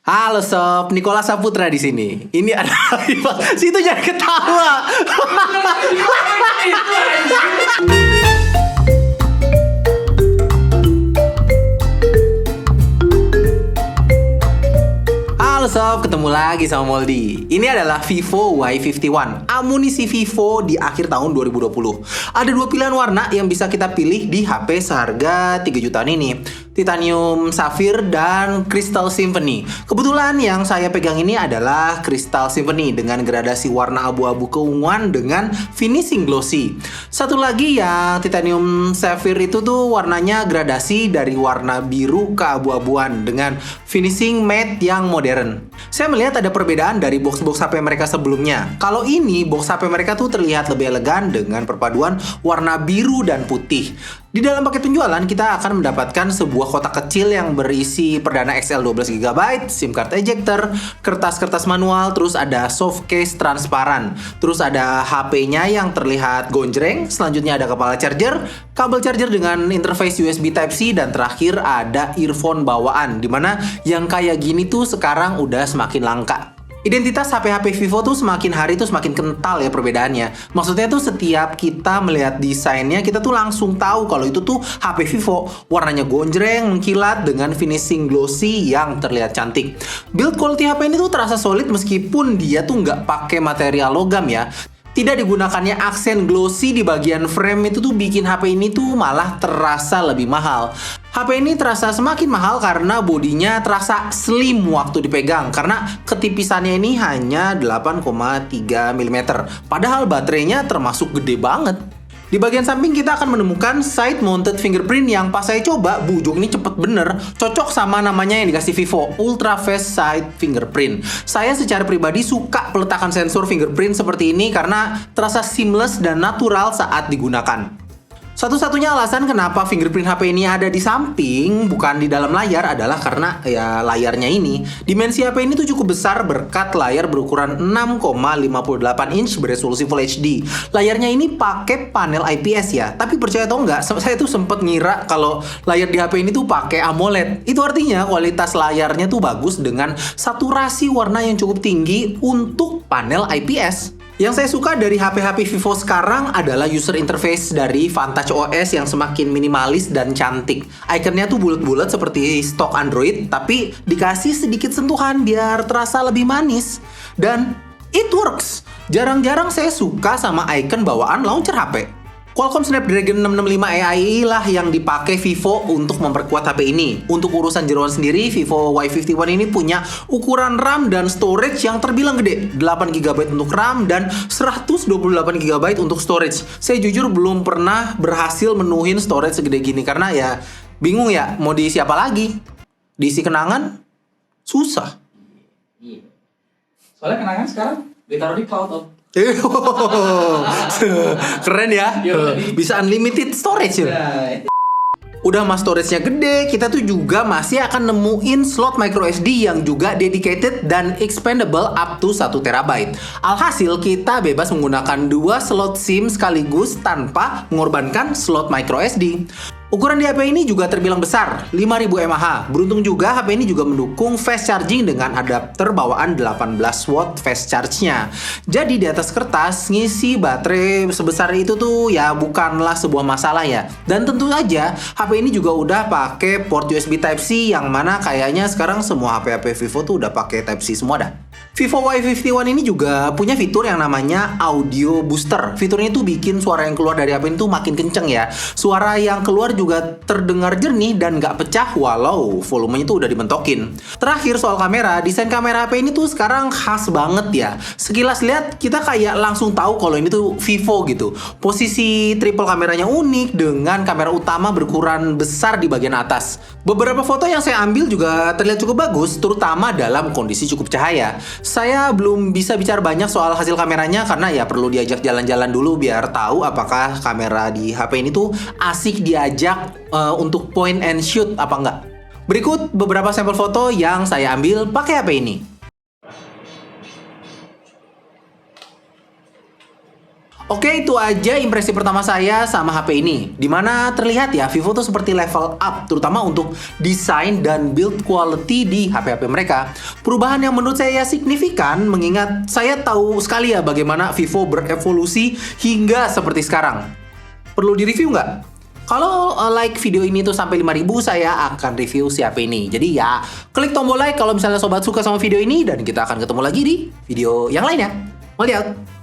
Halo sob, Nikola Saputra di sini. Ini ada situ jangan ketawa. Halo sob, ketemu lagi sama Moldi. Ini adalah Vivo Y51, amunisi Vivo di akhir tahun 2020. Ada dua pilihan warna yang bisa kita pilih di HP seharga 3 jutaan ini. Titanium Sapphire dan Crystal Symphony. Kebetulan yang saya pegang ini adalah Crystal Symphony dengan gradasi warna abu-abu keunguan dengan finishing glossy. Satu lagi yang Titanium Sapphire itu tuh warnanya gradasi dari warna biru ke abu-abuan dengan finishing matte yang modern. Saya melihat ada perbedaan dari box-box HP mereka sebelumnya. Kalau ini box HP mereka tuh terlihat lebih elegan dengan perpaduan warna biru dan putih. Di dalam paket penjualan kita akan mendapatkan sebuah kotak kecil yang berisi perdana XL 12GB, SIM card ejector, kertas-kertas manual, terus ada soft case transparan. Terus ada HP-nya yang terlihat gonjreng, selanjutnya ada kepala charger, kabel charger dengan interface USB Type-C, dan terakhir ada earphone bawaan, dimana yang kayak gini tuh sekarang udah semakin langka. Identitas HP-HP Vivo tuh semakin hari tuh semakin kental ya perbedaannya. Maksudnya tuh setiap kita melihat desainnya, kita tuh langsung tahu kalau itu tuh HP Vivo. Warnanya gonjreng, mengkilat dengan finishing glossy yang terlihat cantik. Build quality HP ini tuh terasa solid meskipun dia tuh nggak pakai material logam ya. Tidak digunakannya aksen glossy di bagian frame itu tuh bikin HP ini tuh malah terasa lebih mahal. HP ini terasa semakin mahal karena bodinya terasa slim waktu dipegang, karena ketipisannya ini hanya 8,3 mm. Padahal baterainya termasuk gede banget. Di bagian samping kita akan menemukan side mounted fingerprint yang pas saya coba, bujung ini cepet bener, cocok sama namanya yang dikasih Vivo, Ultra Fast Side Fingerprint. Saya secara pribadi suka peletakan sensor fingerprint seperti ini karena terasa seamless dan natural saat digunakan. Satu-satunya alasan kenapa fingerprint HP ini ada di samping, bukan di dalam layar, adalah karena ya layarnya ini. Dimensi HP ini tuh cukup besar berkat layar berukuran 6,58 inch beresolusi Full HD. Layarnya ini pakai panel IPS ya, tapi percaya atau enggak, saya tuh sempet ngira kalau layar di HP ini tuh pakai AMOLED. Itu artinya kualitas layarnya tuh bagus dengan saturasi warna yang cukup tinggi untuk panel IPS. Yang saya suka dari HP-HP Vivo sekarang adalah user interface dari Vantage OS yang semakin minimalis dan cantik. Ikonnya tuh bulat-bulat seperti stok Android, tapi dikasih sedikit sentuhan biar terasa lebih manis. Dan it works! Jarang-jarang saya suka sama icon bawaan launcher HP. Qualcomm Snapdragon 665 AI lah yang dipakai Vivo untuk memperkuat HP ini. Untuk urusan jeroan sendiri, Vivo Y51 ini punya ukuran RAM dan storage yang terbilang gede. 8GB untuk RAM dan 128GB untuk storage. Saya jujur belum pernah berhasil menuhin storage segede gini karena ya bingung ya mau diisi apa lagi. Diisi kenangan? Susah. Iya. Soalnya kenangan sekarang ditaruh di cloud, Om. Keren ya. Bisa unlimited storage ya. Udah mas storage-nya gede, kita tuh juga masih akan nemuin slot microSD yang juga dedicated dan expandable up to 1TB. Alhasil kita bebas menggunakan 2 slot SIM sekaligus tanpa mengorbankan slot microSD. Ukuran di HP ini juga terbilang besar, 5000 mAh. Beruntung juga HP ini juga mendukung fast charging dengan adapter bawaan 18 watt fast charge-nya. Jadi di atas kertas, ngisi baterai sebesar itu tuh ya bukanlah sebuah masalah ya. Dan tentu aja, HP ini juga udah pakai port USB Type-C yang mana kayaknya sekarang semua HP-HP Vivo tuh udah pakai Type-C semua dah. Vivo Y51 ini juga punya fitur yang namanya Audio Booster. Fitur ini tuh bikin suara yang keluar dari HP ini tuh makin kenceng ya. Suara yang keluar juga terdengar jernih dan nggak pecah walau volumenya tuh udah dimentokin. Terakhir soal kamera, desain kamera HP ini tuh sekarang khas banget ya. Sekilas lihat kita kayak langsung tahu kalau ini tuh Vivo gitu. Posisi triple kameranya unik dengan kamera utama berukuran besar di bagian atas. Beberapa foto yang saya ambil juga terlihat cukup bagus, terutama dalam kondisi cukup cahaya. Saya belum bisa bicara banyak soal hasil kameranya karena ya perlu diajak jalan-jalan dulu biar tahu apakah kamera di HP ini tuh asik diajak untuk point and shoot apa enggak. Berikut beberapa sampel foto yang saya ambil pakai HP ini. Oke, itu aja impresi pertama saya sama HP ini. Dimana terlihat ya, Vivo tuh seperti level up, terutama untuk desain dan build quality di HP-HP mereka. Perubahan yang menurut saya signifikan, mengingat saya tahu sekali ya bagaimana Vivo berevolusi hingga seperti sekarang. Perlu direview nggak? Kalau like video ini tuh sampai 5.000, saya akan review si HP ini. Jadi ya, klik tombol like kalau misalnya sobat suka sama video ini, dan kita akan ketemu lagi di video yang lainnya. Mau lihat?